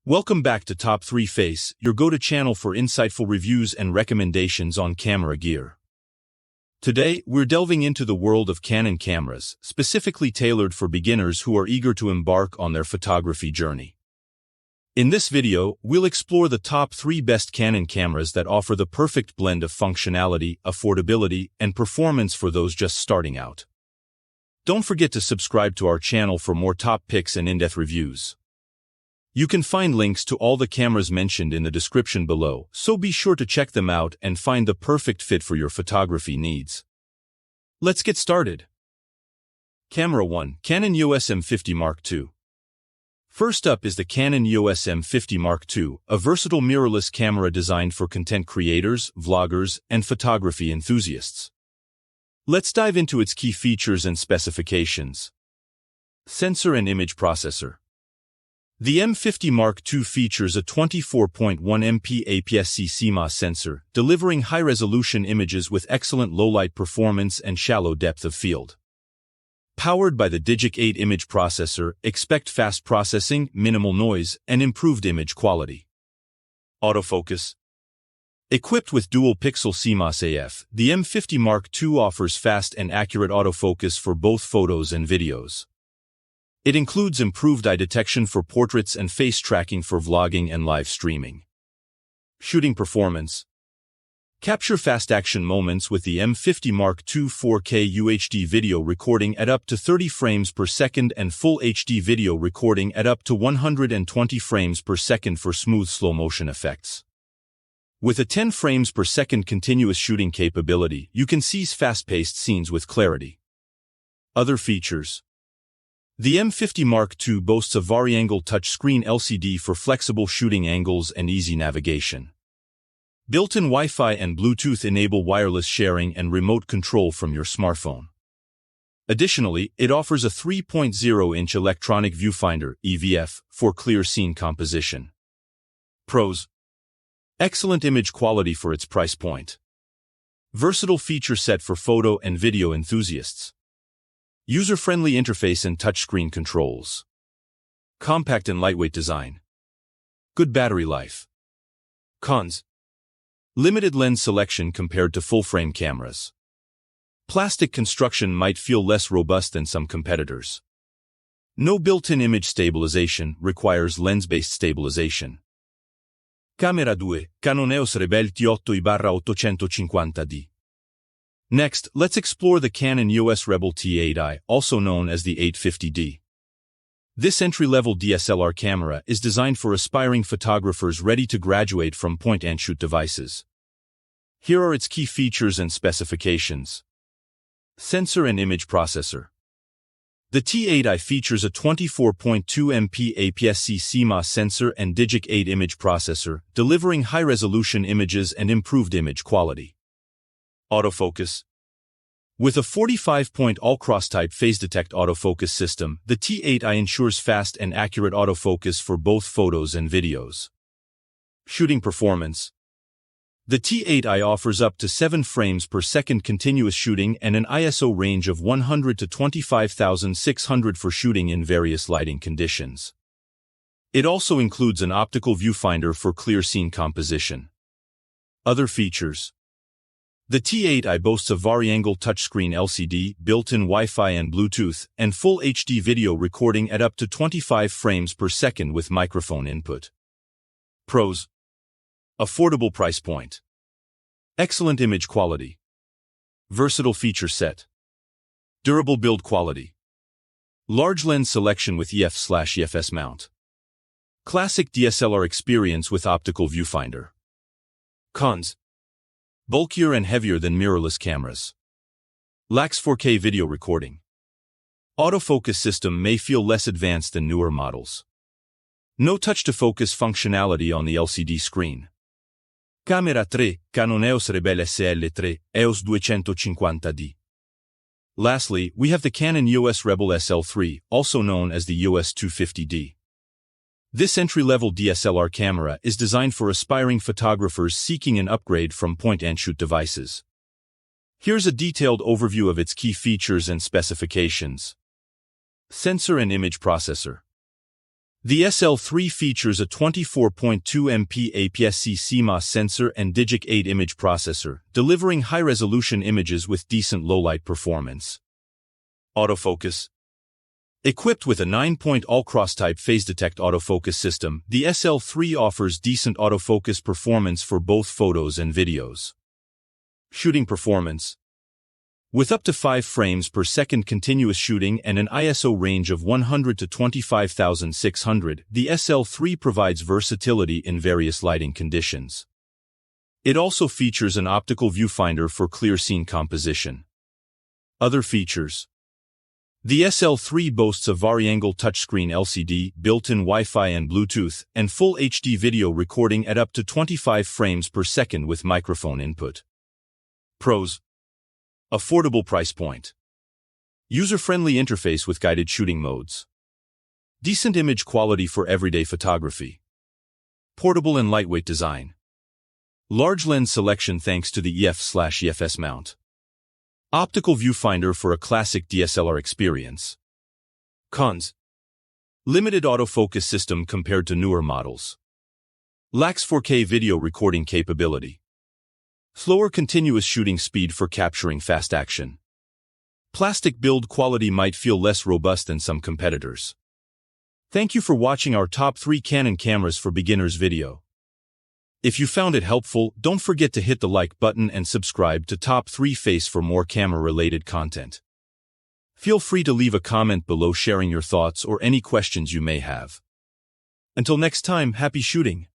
Welcome back to Top 3 Face, your go-to channel for insightful reviews and recommendations on camera gear. Today, we're delving into the world of Canon cameras, specifically tailored for beginners who are eager to embark on their photography journey. In this video, we'll explore the top 3 best Canon cameras that offer the perfect blend of functionality, affordability, and performance for those just starting out. Don't forget to subscribe to our channel for more top picks and in-depth reviews. You can find links to all the cameras mentioned in the description below, so be sure to check them out and find the perfect fit for your photography needs. Let's get started. Camera 1. Canon EOS M50 Mark II. First up is the Canon EOS M50 Mark II, a versatile mirrorless camera designed for content creators, vloggers, and photography enthusiasts. Let's dive into its key features and specifications. Sensor and image processor. The M50 Mark II features a 24.1 MP APS-C CMOS sensor, delivering high-resolution images with excellent low-light performance and shallow depth of field. Powered by the Digic 8 image processor, expect fast processing, minimal noise, and improved image quality. Autofocus. Equipped with dual-pixel CMOS AF, the M50 Mark II offers fast and accurate autofocus for both photos and videos. It includes improved eye detection for portraits and face tracking for vlogging and live streaming. Shooting performance. Capture fast-action moments with the M50 Mark II 4K UHD video recording at up to 30 frames per second and Full HD video recording at up to 120 frames per second for smooth slow-motion effects. With a 10 frames per second continuous shooting capability, you can seize fast-paced scenes with clarity. Other features. The M50 Mark II boasts a vari-angle touchscreen LCD for flexible shooting angles and easy navigation. Built-in Wi-Fi and Bluetooth enable wireless sharing and remote control from your smartphone. Additionally, it offers a 3.0-inch electronic viewfinder (EVF) for clear scene composition. Pros. Excellent image quality for its price point. Versatile feature set for photo and video enthusiasts. User-friendly interface and touchscreen controls. Compact and lightweight design. Good battery life. Cons. Limited lens selection compared to full-frame cameras. Plastic construction might feel less robust than some competitors. No built-in image stabilization, requires lens-based stabilization. Camera 2. Canon EOS Rebel T8i/850D. Next, let's explore the Canon EOS Rebel T8i, also known as the 850D. This entry-level DSLR camera is designed for aspiring photographers ready to graduate from point-and-shoot devices. Here are its key features and specifications. Sensor and image processor. The T8i features a 24.2 MP APS-C CMOS sensor and Digic 8 image processor, delivering high-resolution images and improved image quality. Autofocus. With a 45-point all-cross-type phase-detect autofocus system, the T8i ensures fast and accurate autofocus for both photos and videos. Shooting performance. The T8i offers up to 7 frames per second continuous shooting and an ISO range of 100 to 25,600 for shooting in various lighting conditions. It also includes an optical viewfinder for clear scene composition. Other features. The T8i boasts a vari-angle touchscreen LCD, built-in Wi-Fi and Bluetooth, and Full HD video recording at up to 25 frames per second with microphone input. Pros. Affordable price point. Excellent image quality. Versatile feature set. Durable build quality. Large lens selection with EF/EFS mount. Classic DSLR experience with optical viewfinder. Cons. Bulkier and heavier than mirrorless cameras. Lacks 4K video recording. Autofocus system may feel less advanced than newer models. No touch-to-focus functionality on the LCD screen. Camera 3. Canon EOS Rebel SL3, EOS 250D. Lastly, we have the Canon EOS Rebel SL3, also known as the EOS 250D. This entry-level DSLR camera is designed for aspiring photographers seeking an upgrade from point-and-shoot devices. Here's a detailed overview of its key features and specifications. Sensor and image processor. The SL3 features a 24.2 MP APS-C CMOS sensor and Digic 8 image processor, delivering high-resolution images with decent low-light performance. Autofocus. Equipped with a 9-point all-cross-type phase-detect autofocus system, the SL3 offers decent autofocus performance for both photos and videos. Shooting performance. With up to 5 frames per second continuous shooting and an ISO range of 100 to 25,600, the SL3 provides versatility in various lighting conditions. It also features an optical viewfinder for clear scene composition. Other features. The SL3 boasts a vari-angle touchscreen LCD, built-in Wi-Fi and Bluetooth, and full HD video recording at up to 25 frames per second with microphone input. Pros. Affordable price point. User-friendly interface with guided shooting modes. Decent image quality for everyday photography. Portable and lightweight design. Large lens selection thanks to the EF/EFS mount. Optical viewfinder for a classic DSLR experience. Cons. Limited autofocus system compared to newer models. Lacks 4K video recording capability. Slower continuous shooting speed for capturing fast action. Plastic build quality might feel less robust than some competitors. Thank you for watching our top 3 Canon cameras for beginners video. If you found it helpful, don't forget to hit the like button and subscribe to Top 3 Face for more camera-related content. Feel free to leave a comment below sharing your thoughts or any questions you may have. Until next time, happy shooting!